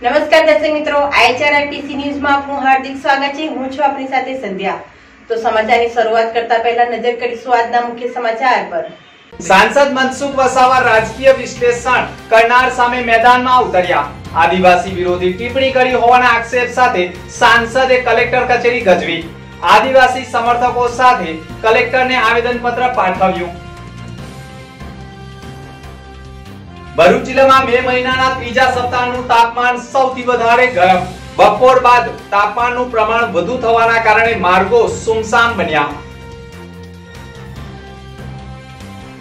નમસ્કાર દર્શક મિત્રો, IHRTC ન્યૂઝમાં આપનું હાર્દિક સ્વાગત છે। હું છું આપની સાથે સંધ્યા। તો સમાચારની શરૂઆત કરતા પહેલા નજર કરીશું આજના મુખ્ય સમાચાર પર। સાંસદ મનસુખ વસાવા રાજકીય વિશ્લેષણ કરનાર સામે મેદાનમાં ઉતર્યા। આદિવાસી વિરોધી ટિપ્પણી કરી હોવાના આક્ષેપ સાથે સાંસદે કલેક્ટર કચેરી ગજવી। આદિવાસી સમર્થકો સાથે કલેક્ટરને આવેદનપત્ર પાઠવ્યું। ભરૂચ જિલ્લામાં મે મહિનાના ત્રીજા સપ્તાહનું તાપમાન સૌથી વધારે ગરમ। બપોર બાદ તાપમાનનું પ્રમાણ વધુ થવાના કારણે માર્ગો સુમસામ બન્યા।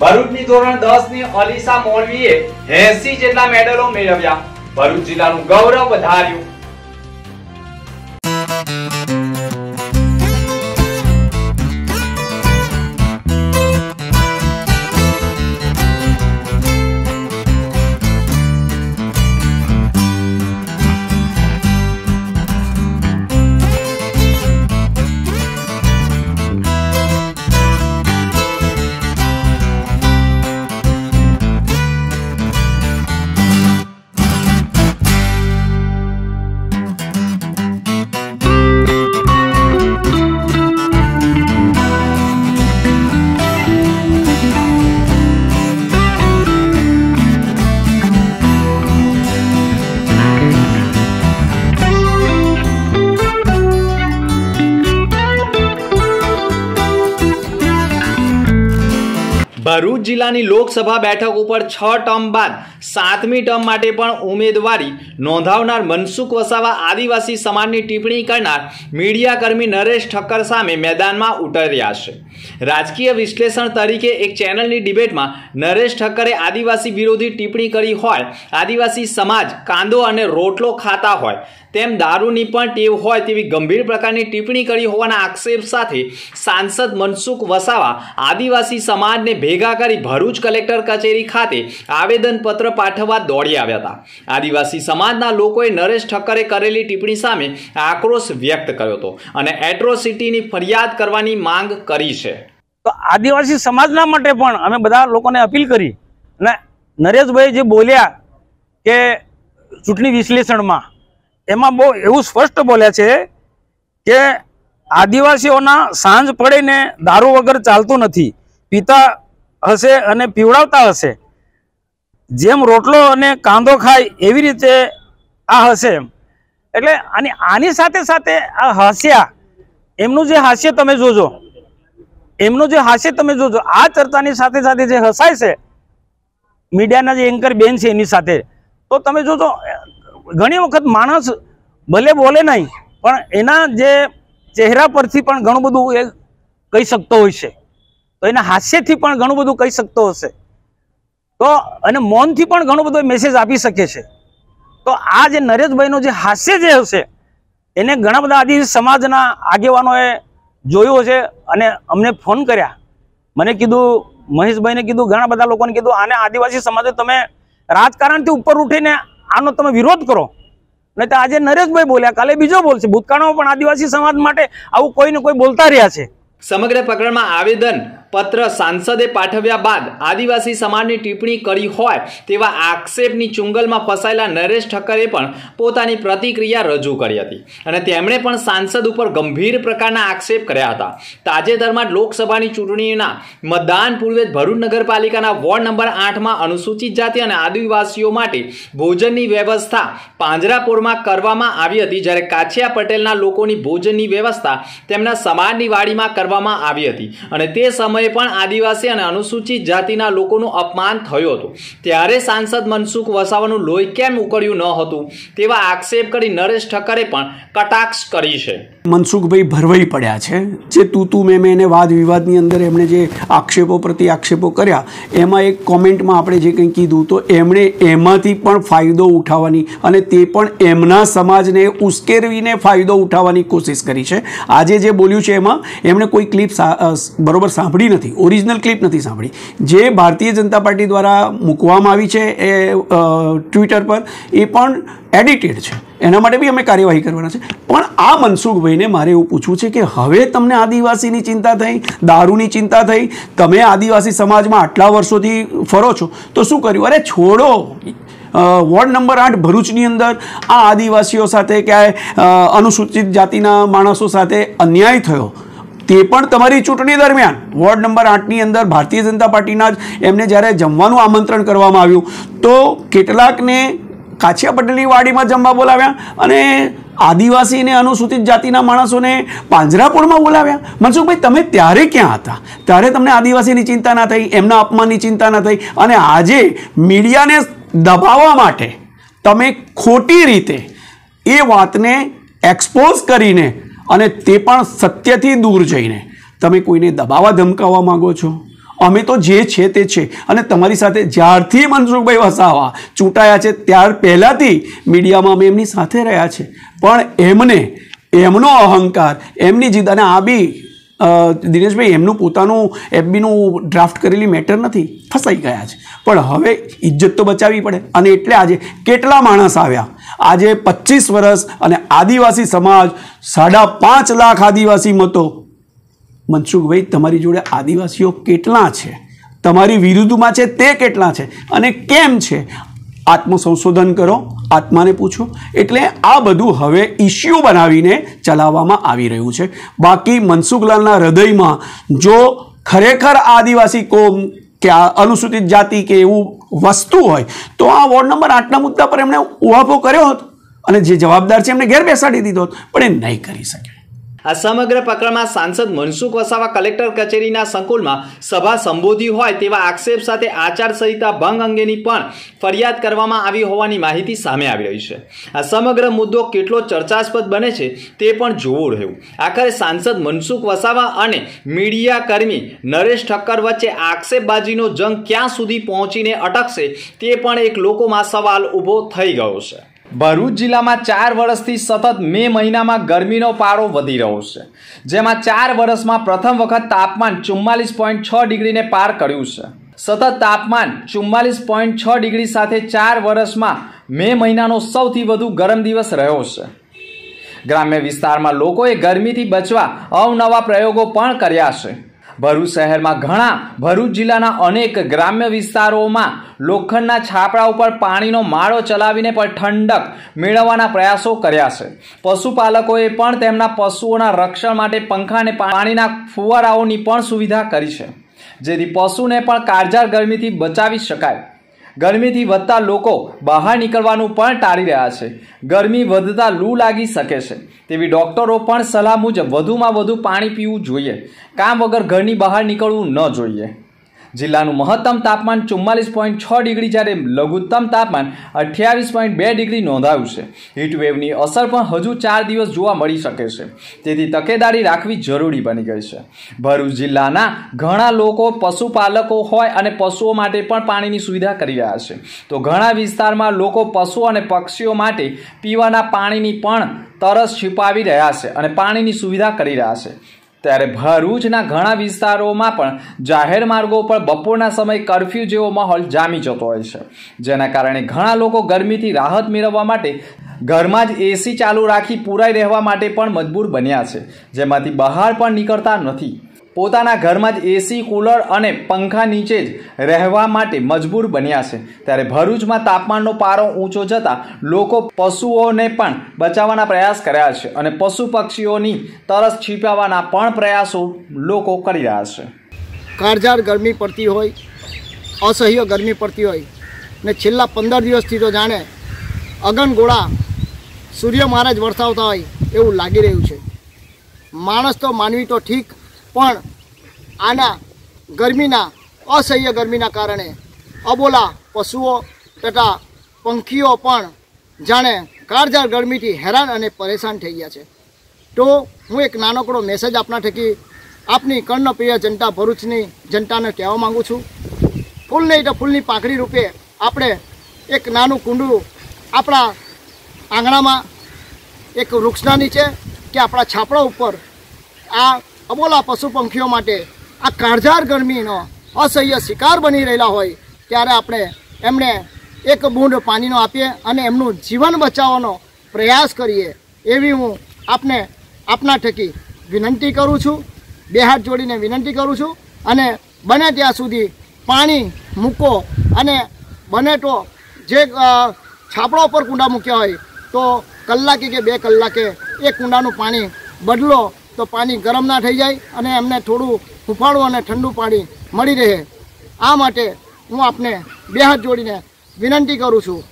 ભરૂચની ધોરણ 10 ની અલીસા મૌલવીએ 80 જેટલા મેડલો મેળવ્યા। ભરૂચ જિલ્લાનું ગૌરવ વધાર્યું। ભરૂચ જિલ્લાની લોકસભા બેઠક ઉપર 6 ટર્મ બાદ 7મી ટર્મ માટે પણ ઉમેદવારી નોંધાવનાર મનસુખ વસાવા આદિવાસી સમાજની ટિપ્પણી કરનાર મીડિયાકર્મી નરેશ ઠક્કર સામે મેદાનમાં ઉતર્યા છે। રાજકીય વિશ્લેષણ તરીકે એક ચેનલની ડિબેટમાં નરેશ ઠક્કરે આદિવાસી વિરોધી ટિપ્પણી કરી હોય, આદિવાસી સમાજ કાંદો અને રોટલો ખાતા હોય તેમ દારૂની પણ ટેવ હોય તેવી ગંભીર પ્રકારની ટિપ્પણી કરી હોવાના આક્ષેપ સાથે સાંસદ મનસુખ વસાવા આદિવાસી સમાજને ભેગા કરી ભરૂચ કલેક્ટર કચેરી ખાતે આવેદનપત્ર પાઠવવા દોડી આવ્યા હતા। આદિવાસી સમાજના લોકોએ નરેશ ઠક્કરે કરેલી ટિપ્પણી સામે આક્રોશ વ્યક્ત કર્યો હતો અને એટ્રોસિટીની ફરિયાદ કરવાની માંગ કરી છે। તો આદિવાસી સમાજના માટે પણ અમે બધા લોકોને અપીલ કરી અને નરેશભાઈ જે બોલ્યા કે ચૂંટણી વિશ્લેષણમાં એમાં બહુ એવું સ્પષ્ટ બોલ્યા છે કે આદિવાસીઓના સાંજ પડે દારૂ વગર ચાલતું નથી, પીતા હશે અને પીવડાવતા હશે, જેમ રોટલો અને કાંદો ખાય એવી રીતે આ હશે। એટલે આની સાથે સાથે આ હાસ્યા, એમનું જે હાસ્ય તમે જોજો, આ ચર્ચાની સાથે સાથે જે હસાય છે મીડિયાના જે એન્કર બેન છે એની સાથે, તો તમે જોજો ઘણી વખત માણસ ભલે બોલે નહીં પણ એના જે ચહેરા પરથી પણ ઘણું બધું એ કહી શકતો હોય છે, તો એના હાસ્યથી પણ ઘણું બધું કહી શકતો હશે, તો અને મૌનથી પણ ઘણો બધો મેસેજ આપી શકે છે। તો આ જે નરેશભાઈનો જે હાસ્ય જે હશે એને ઘણા બધા આદિવાસી સમાજના આગેવાનોએ જોયું હશે અને અમને ફોન કર્યા। મને કીધું, મહેશભાઈને કીધું, ઘણા બધા લોકોને કીધું આને આદિવાસી સમાજે તમે રાજકારણથી ઉપર ઉઠીને આનો તમે વિરોધ કરો, નહીં તો આજે નરેશભાઈ બોલ્યા, કાલે બીજો બોલશે। ભૂતકાળમાં પણ આદિવાસી સમાજ માટે આવું કોઈ ને કોઈ બોલતા રહ્યા છે। સમગ્ર પ્રકરણમાં આવેદન પત્ર સાંસદે પાઠવ્યા બાદ આદિવાસી સમાજની ટિપ્પણી કરી હોય તેવા આક્ષેપની ચુંગલમાં ફસાયેલા નરેશ ઠક્કરે પણ પોતાની પ્રતિક્રિયા રજૂ કરી હતી અને તેમણે પણ સાંસદ ઉપર ગંભીર પ્રકારના આક્ષેપ કર્યા હતા। તાજેતરમાં લોકસભાની ચૂંટણીના મતદાન પૂર્વે ભરૂચ નગરપાલિકાના વોર્ડ નંબર 8માં અનુસૂચિત જાતિ અને આદિવાસીઓ માટે ભોજનની વ્યવસ્થા પાંજરાપોળમાં કરવામાં આવી હતી, જ્યારે કાછિયા પટેલના લોકોની ભોજનની વ્યવસ્થા તેમના સમાજની વાડીમાં કરવામાં આવી હતી અને તે સમયે પણ આદિવાસી અને અનુસૂચિત જાતિના લોકોનું અપમાન થયું હતું। ત્યારે સાંસદ મનસુખ વસાવાનું લોહી કેમ ઉકળ્યું ન હતું તેવા આક્ષેપ કરી નરેશ ઠક્કરે પણ કટાક્ષ કરી છે। મનસુખભાઈ ભરવાઈ પડ્યા છે, જે તું મેં એને વાદ વિવાદની અંદર એમણે જે આક્ષેપો પ્રતિ આક્ષેપો કર્યા એમાં એક કોમેન્ટમાં આપણે જે કંઈ કીધું તો એમણે એમાંથી પણ ફાયદો ઉઠાવવાની અને તે પણ એમના સમાજને ઉશ્કેરવીને ફાયદો ઉઠાવવાની કોશિશ કરી છે। આજે જે બોલ્યું છે એમાં એમણે કોઈ ક્લિપ બરોબર સાંભળી નથી, ઓરિજિનલ ક્લિપ નથી સાંભળી, જે ભારતીય જનતા પાર્ટી દ્વારા મૂકવામાં આવી છે એ ટ્વિટર પર એ પણ એડિટેડ છે। એના માટે બી અમે કાર્યવાહી કરવાના છે। પણ આ મનસુખભાઈને મારે એવું પૂછવું છે કે હવે તમને આદિવાસીની ચિંતા થઈ, દારૂની ચિંતા થઈ, તમે આદિવાસી સમાજમાં આટલા વર્ષોથી ફરો છો તો શું કર્યું? અરે છોડો, વોર્ડ નંબર 8 ભરૂચની અંદર આ આદિવાસીઓ સાથે ક્યાંય અનુસૂચિત જાતિના માણસો સાથે અન્યાય થયો, તે પણ તમારી ચૂંટણી દરમિયાન વોર્ડ નંબર 8ની અંદર ભારતીય જનતા પાર્ટીના જ એમને જ્યારે જમવાનું આમંત્રણ કરવામાં આવ્યું તો કેટલાકને કાછિયા પટેલની વાડીમાં જમવા બોલાવ્યા અને આદિવાસી અને અનુસૂચિત જાતિના માણસોને પાંજરાપોળમાં બોલાવ્યા. મનસુખભાઈ, તમે ત્યારે ક્યાં હતા? ત્યારે તમને આદિવાસીની ચિંતા ના થઈ, એમના અપમાનની ચિંતા ના થઈ, અને આજે મીડિયાને દબાવવા માટે તમે ખોટી રીતે એ વાતને એક્સપોઝ કરીને અને તે પણ સત્યથી દૂર જઈને તમે કોઈને દબાવવા ધમકાવવા માંગો છો. અમે તો જે છે તે છે, અને તમારી સાથે જ્યારથી મનસુખભાઈ વસાવા ચૂંટાયા છે ત્યાર પહેલાંથી મીડિયામાં અમે એમની સાથે રહ્યા છે, પણ એમનો અહંકાર, એમની જીદ, અને આ બી દિનેશભાઈ એમનું પોતાનું એફબીનું ડ્રાફ્ટ કરેલી મેટર નથી, ફસાઈ ગયા છે, પણ હવે ઇજ્જત તો બચાવવી પડે. અને એટલે આજે કેટલા માણસ આવ્યા, આજે 25 વર્ષ અને આદિવાસી સમાજ 5.5 લાખ આદિવાસી મતો. મનસુખભાઈ, તમારી જોડે આદિવાસીઓ કેટલા છે, તમારી વિરુદ્ધમાં છે તે કેટલા છે અને કેમ છે? આત્મસંશોધન કરો, આત્માને પૂછો. એટલે આ બધું હવે ઇસ્યુ બનાવીને ચલાવવામાં આવી રહ્યું છે. બાકી મનસુખલાલના હૃદયમાં જો ખરેખર આદિવાસી કોમ કે આ અનુસૂચિત જાતિ કે એવું વસ્તુ હોય તો આ વોર્ડ નંબર 8ના મુદ્દા પર એમણે ઉહાપો કર્યો હતો અને જે જવાબદાર છે એમને ઘેર બેસાડી દીધો હતો, પણ એ નહીં કરી શકે. આ સમગ્ર પ્રકરણમાં સાંસદ મનસુખ વસાવા કલેક્ટર કચેરીના સંકુલમાં સભા સંબોધી હોય તેવા આક્ષેપ સાથે આચારસંહિતા ભંગ અંગેની પણ ફરિયાદ કરવામાં આવી હોવાની માહિતી સામે આવી રહી છે. આ સમગ્ર મુદ્દો કેટલો ચર્ચાસ્પદ બને છે તે પણ જોવું રહ્યું. આખરે સાંસદ મનસુખ વસાવા અને મીડિયા કર્મી નરેશ ઠક્કર વચ્ચે આક્ષેપબાજીનો જંગ ક્યાં સુધી પહોંચીને અટકશે તે પણ એક લોકોમાં સવાલ ઊભો થઈ ગયો છે. ભરૂચ જિલ્લામાં 4 વર્ષથી સતત મે મહિનામાં ગરમીનો પારો વધી રહ્યો છે, જેમાં 4 વર્ષમાં પ્રથમ વખત તાપમાન 44.6 ડિગ્રીને પાર કર્યું છે. સતત તાપમાન 44.6 ડિગ્રી સાથે 4 વર્ષમાં મે મહિનાનો સૌથી વધુ ગરમ દિવસ રહ્યો છે. ગ્રામ્ય વિસ્તારમાં લોકોએ ગરમીથી બચવા અવનવા પ્રયોગો પણ કર્યા છે. ભરૂચ શહેરમાં ભરૂચ જિલ્લાના અનેક ગ્રામ્ય વિસ્તારોમાં લોખંડના છાપરા ઉપર પાણીનો માળો ચલાવીને પણ ઠંડક મેળવવાના પ્રયાસો કર્યા છે. પશુપાલકોએ પણ તેમના પશુઓના રક્ષણ માટે પંખા અને પાણીના ફુવારાઓની પણ સુવિધા કરી છે, જેથી પશુને પણ કાળઝાળ ગરમીથી બચાવી શકાય. ગરમીથી વધતા લોકો બહાર નીકળવાનું પણ ટાળી રહ્યા છે. ગરમી વધતા લૂ લાગી શકે છે તેવી ડોક્ટરો પણ સલાહ મુજબ વધુમાં વધુ પાણી પીવું જોઈએ. કામ વગર ઘરની બહાર નીકળવું ન જોઈએ. જિલ્લાનું મહત્તમ તાપમાન 44.6 ડિગ્રી જ્યારે લઘુત્તમ તાપમાન 28.2 ડિગ્રી નોંધાયું છે. હીટવેવની અસર પણ હજુ 4 દિવસ જોવા મળી શકે છે, તેથી તકેદારી રાખવી જરૂરી બની ગઈ છે. ભરૂચ જિલ્લાના ઘણા લોકો પશુપાલકો હોય અને પશુઓ માટે પણ પાણીની સુવિધા કરી રહ્યા છે, તો ઘણા વિસ્તારમાં લોકો પશુઓ અને પક્ષીઓ માટે પીવાના પાણીની પણ તરસ છુપાવી રહ્યા છે અને પાણીની સુવિધા કરી રહ્યા છે. ત્યારે ભરૂચના ઘણા વિસ્તારોમાં પણ જાહેર માર્ગો પર બપોરના સમયે કર્ફ્યુ જેવો માહોલ જામી જતો હોય છે, જેના કારણે ઘણા લોકો ગરમીથી રાહત મેળવવા માટે ઘરમાં જ એસી ચાલુ રાખી પુરાઈ રહેવા માટે પણ મજબૂર બન્યા છે, જેમાંથી બહાર પણ નીકળતા નથી. પોતાના ઘરમાં જ એસી, કુલર અને પંખા નીચે જ રહેવા માટે મજબૂર બન્યા છે. ત્યારે ભરૂચમાં તાપમાનનો પારો ઊંચો જતાં લોકો પશુઓને પણ બચાવવાના પ્રયાસ કર્યા છે અને પશુ પક્ષીઓની તરસ છીપાવવાના પણ પ્રયાસો લોકો કરી રહ્યા છે. કાળઝાળ ગરમી પડતી હોય, અસહ્ય ગરમી પડતી હોય ને છેલ્લા 15 દિવસથી તો જાણે અગનગોળા સૂર્ય મહારાજ વરસાવતા હોય એવું લાગી રહ્યું છે. માણસ તો માનવી તો ઠીક, પણ આના ગરમીના અસહ્ય ગરમીના કારણે અબોલા પશુઓ તથા પંખીઓ પણ જાણે કાળઝાળ ગરમીથી હેરાન અને પરેશાન થઈ ગયા છે. તો હું એક નાનકડો મેસેજ આપના થકી આપની કર્ણપ્રિય જનતા ભરૂચની જનતાને કહેવા માગું છું. ફૂલ નહીં તો ફૂલની પાંખડી રૂપે આપણે એક નાનું કુંડું આપણા આંગણામાં એક વૃક્ષના નીચે કે આપણા છાપડા ઉપર આ અબોલા પશુ પંખીઓ માટે આ કાળઝાળ ગરમીનો અસહ્ય શિકાર બની રહેલા હોય ત્યારે આપણે એમને એક બૂંદ પાણીનો આપીએ અને એમનું જીવન બચાવવાનો પ્રયાસ કરીએ એવી હું આપના થકી વિનંતી કરું છું. 2 હાથ જોડીને વિનંતી કરું છું અને બને ત્યાં સુધી પાણી મૂકો અને બને તો જે છાપડા ઉપર કુંડા મૂક્યા હોય તો કલાકે કે 2 કલાકે એ કુંડાનું પાણી બદલો તો પાણી ગરમ ના થઈ જાય અને એમને થોડું હુંફાળું અને ઠંડુ પાણી મળી રહે. આ માટે હું આપને 2 હાથ જોડીને વિનંતી કરું છું.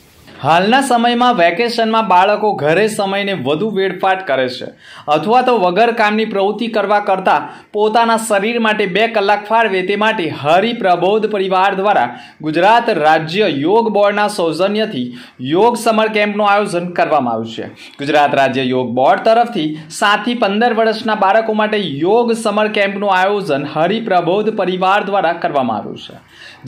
હાલના સમયમાં વેકેશનમાં બાળકો ઘરે સમયને વધુ વેડફાટ કરે છે અથવા તો વગર કામની પ્રવૃત્તિ કરવા કરતાં પોતાના શરીર માટે 2 કલાક ફાળવે તે માટે હરિપ્રબોધ પરિવાર દ્વારા ગુજરાત રાજ્ય યોગ બોર્ડના સૌજન્યથી યોગ સમર કેમ્પનું આયોજન કરવામાં આવ્યું છે. ગુજરાત રાજ્ય યોગ બોર્ડ તરફથી 7 થી 15 વર્ષના બાળકો માટે યોગ સમર કેમ્પનું આયોજન હરિપ્રબોધ પરિવાર દ્વારા કરવામાં આવ્યું છે,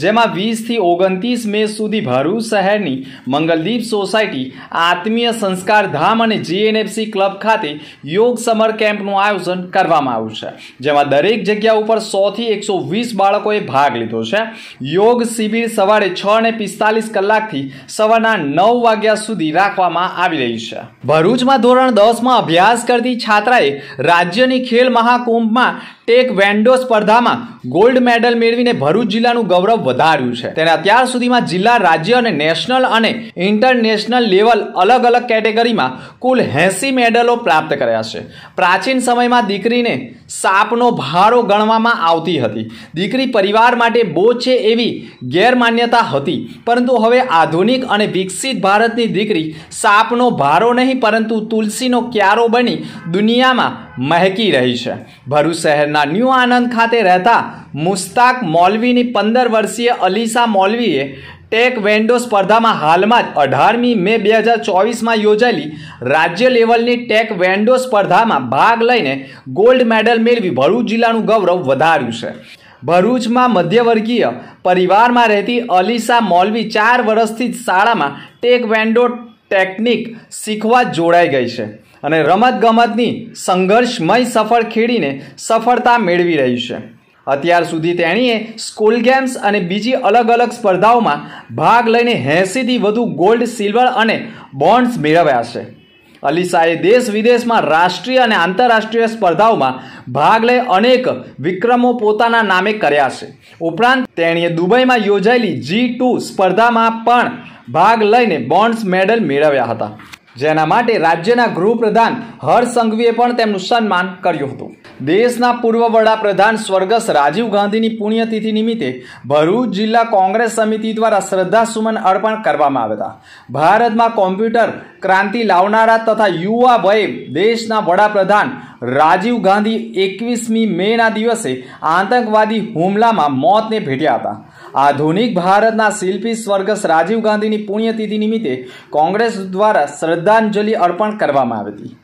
જેમાં 20 થી 29 મે સુધી ભરૂચ શહેરની મંગલદીપ સોસાયટી, આત્મીય સંસ્કાર ધામ અને જીએનએફસી ક્લબ ખાતે યોગ સમર કેમ્પનું આયોજન કરવામાં આવ્યું છે, જેમાં દરેક જગ્યા ઉપર 100 થી 120 બાળકોએ ભાગ લીધો છે. યોગ શિબિર સવારે 6:45 કલાકથી સવારના 9 વાગ્યા સુધી રાખવામાં આવી રહી છે. ભરૂચમાં ધોરણ 10માં અભ્યાસ કરતી છાત્રાએ રાજ્યની ખેલ મહાકુંભમાં ટેક વેન્ડો સ્પર્ધામાં ગોલ્ડ મેડલ મેળવીને ભરૂચ જિલ્લાનું ગૌરવ વધાર્યું છે. તેને અત્યાર સુધીમાં જિલ્લા, રાજ્ય અને નેશનલ અને ઇન્ટરનેશનલ લેવલ અલગ અલગ કેટેગરીમાં કુલ 80 મેડલો પ્રાપ્ત કર્યા છે. પ્રાચીન સમયમાં દીકરીને સાપનો ભારો ગણવામાં આવતી હતી. દીકરી પરિવાર માટે બોજ છે એવી ગેરમાન્યતા હતી, પરંતુ હવે આધુનિક અને વિકસિત ભારતની દીકરી સાપનો ભારો નહીં પરંતુ તુલસીનો ક્યારો બની દુનિયામાં મહેકી રહી છે. ભરૂચ શહેરના ન્યૂ આનંદ ખાતે રહેતા મુસ્તાક મૌલવીની 15 વર્ષીય અલીસા મૌલવીએ ટેક વેન્ડો સ્પર્ધામાં હાલમાં જ 18મી મે 2024માં યોજાયેલી રાજ્ય લેવલની ટેક વેન્ડો સ્પર્ધામાં ભાગ લઈને ગોલ્ડ મેડલ મેળવી ભરૂચ જિલ્લાનું ગૌરવ વધાર્યું છે. ભરૂચમાં મધ્યવર્ગીય પરિવારમાં રહેતી અલીસા મૌલવી 4 વર્ષથી જ શાળામાં ટેક વેન્ડો ટેકનિક શીખવા જોડાઈ ગઈ છે અને રમતગમતની સંઘર્ષમય સફળ ખેડીને સફળતા મેળવી રહી છે. અત્યાર સુધી તેણીએ સ્કૂલ ગેમ્સ અને બીજી અલગ અલગ સ્પર્ધાઓમાં ભાગ લઈને 80થી વધુ ગોલ્ડ, સિલ્વર અને બ્રોન્ઝ મેળવ્યા છે. અલીસાએ દેશ વિદેશમાં રાષ્ટ્રીય અને આંતરરાષ્ટ્રીય સ્પર્ધાઓમાં ભાગ લઈ અનેક વિક્રમો પોતાના નામે કર્યા છે. ઉપરાંત તેણીએ દુબઈમાં યોજાયેલી G2 સ્પર્ધામાં પણ ભાગ લઈને બ્રોન્ઝ મેડલ મેળવ્યા હતા, જેના માટે રાજ્યના ગૃહપ્રધાન હર્ષ સંઘવીએ પણ તેમનું સન્માન કર્યું હતું. દેશના પૂર્વ વડાપ્રધાન સ્વર્ગસ્થ રાજીવ ગાંધીની પુણ્યતિથિ નિમિત્તે ભરૂચ જિલ્લા કોંગ્રેસ સમિતિ દ્વારા શ્રદ્ધાસુમન અર્પણ કરવામાં આવ્યા હતા. ભારતમાં કોમ્પ્યુટર ક્રાંતિ લાવનારા તથા યુવા વયે દેશના વડાપ્રધાન રાજીવ ગાંધી 21મી મેના દિવસે આતંકવાદી હુમલામાં મોતને ભેટ્યા હતા. આધુનિક ભારતના શિલ્પી સ્વર્ગસ્થ રાજીવ ગાંધીની પુણ્યતિથિ નિમિત્તે કોંગ્રેસ દ્વારા શ્રદ્ધાંજલિ અર્પણ કરવામાં આવી હતી.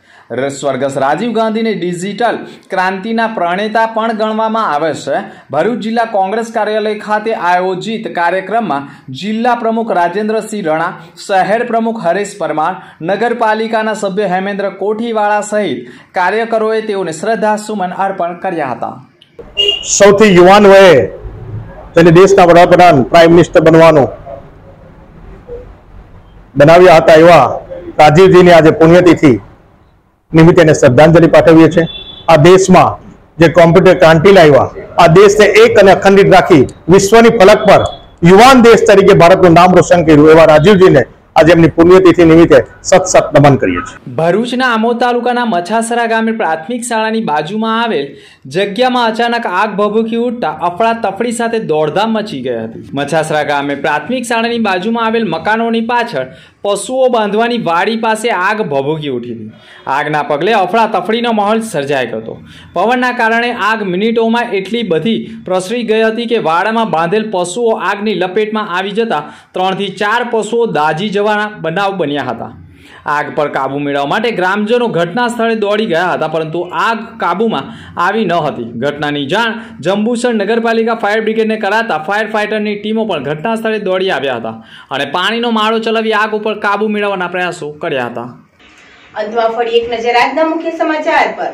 સ્વર્ગસ્થ રાજીવ ગાંધીને ડિજિટલ ક્રાંતિના પ્રણેતા પણ ગણવામાં આવે છે. ભરૂચ જિલ્લા કોંગ્રેસ કાર્યાલય ખાતે આયોજિત કાર્યક્રમમાં જિલ્લા પ્રમુખ રાજેન્દ્રસિંહ રણા, શહેર પ્રમુખ હરેશ પરમાર, નગરપાલિકાના સભ્ય હેમેન્દ્ર કોઠીવાળા સહિત કાર્યકરોએ તેઓને શ્રદ્ધાસુમન અર્પણ કર્યા હતા. સૌથી યુવાન વયે તેને દેશના વડાપ્રધાન, પ્રાઇમ મિનિસ્ટર બનાવ્યા હતા એવા રાજીવજીની આજે પુણ્યતિથિ નિમિત્તે એને શ્રદ્ધાંજલિ પાઠવીએ છીએ. આ દેશમાં જે કોમ્પ્યુટર ક્રાંતિ લાવ્યા, આ દેશને એક અને અખંડિત રાખી વિશ્વની ફલક પર યુવાન દેશ તરીકે ભારતનું નામ રોશન કર્યું એવા રાજીવજીને આજે એમની પુણ્યતિથિ નિમિત્તે સત નમન કરીએ છીએ. ભરૂચના આમોદ તાલુકાના મછાસરા ગામે પ્રાથમિક શાળાની બાજુમાં આવેલ જગ્યામાં અચાનક આગ ભભૂકી ઉઠતા અફડાતફડી સાથે દોડધામ મચી ગઈ હતી. મછાસરા ગામે પ્રાથમિક શાળાની બાજુમાં આવેલ મકાનોની પાછળ પશુઓ બાંધવાની વાડી પાસે આગ ભભૂકી ઉઠી હતી. આગના પગલે અફડાતફડીનો માહોલ સર્જાઈ ગયો હતો. પવનના કારણે આગ મિનિટોમાં એટલી બધી પ્રસરી ગઈ હતી કે વાડામાં બાંધેલ પશુઓ આગની લપેટમાં આવી જતા 3 થી 4 પશુઓ દાઝી જવાના બનાવ બન્યા હતા. આગ પર કાબુ મેળવવા માટે ગ્રામજનો ઘટના સ્થળે દોડી ગયા હતા, પરંતુ આગ કાબૂમાં આવી ન હતી. ઘટનાની જાણ જંબુસર નગરપાલિકા ફાયર બ્રિગેડને કરાતા ફાયર ફાઇટરની ટીમો પણ ઘટના સ્થળે દોડી આવ્યા હતા અને પાણીનો માળો ચલાવી આગ ઉપર કાબુ મેળવવાના પ્રયાસો કર્યા હતા. અંતમાં ફરી એક નજર આજના મુખ્ય સમાચાર પર.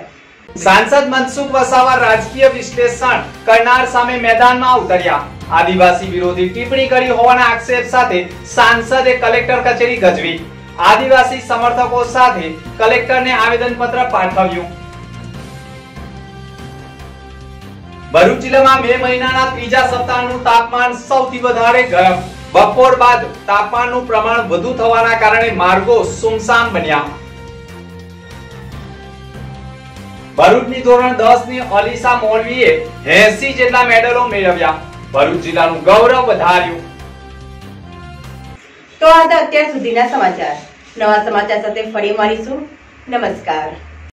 સાંસદ મનસુખ વસાવા રાજકીય વિશ્લેષણ કરનાર સામે મેદાનમાં ઉતર્યા. આદિવાસી વિરોધી ટિપ્પણી કરી હોવાના આક્ષેપ સાથે સાંસદે કલેક્ટર કચેરી ગજવી. આદિવાસી સમર્થકો સાથે કલેક્ટરને આવેદનપત્ર પાઠવ્યું. ભરૂચ જિલ્લામાં મે મહિનાના ત્રીજા સપ્તાહનું તાપમાન સૌથી વધારે ગરમ. બપોર બાદ તાપમાનનું પ્રમાણ વધુ થવાના કારણે માર્ગો સુમસામ બન્યા. ભરૂચની ધોરણ 10 ની અલીસા મૌલવીએ 80 જેટલા મેડલો મેળવ્યા. ભરૂચ જિલ્લાનું ગૌરવ વધાર્યું. તો આ હતા અત્યાર સુધીના સમાચાર. નવા સમાચાર સાથે ફરી મળીશું. નમસ્કાર.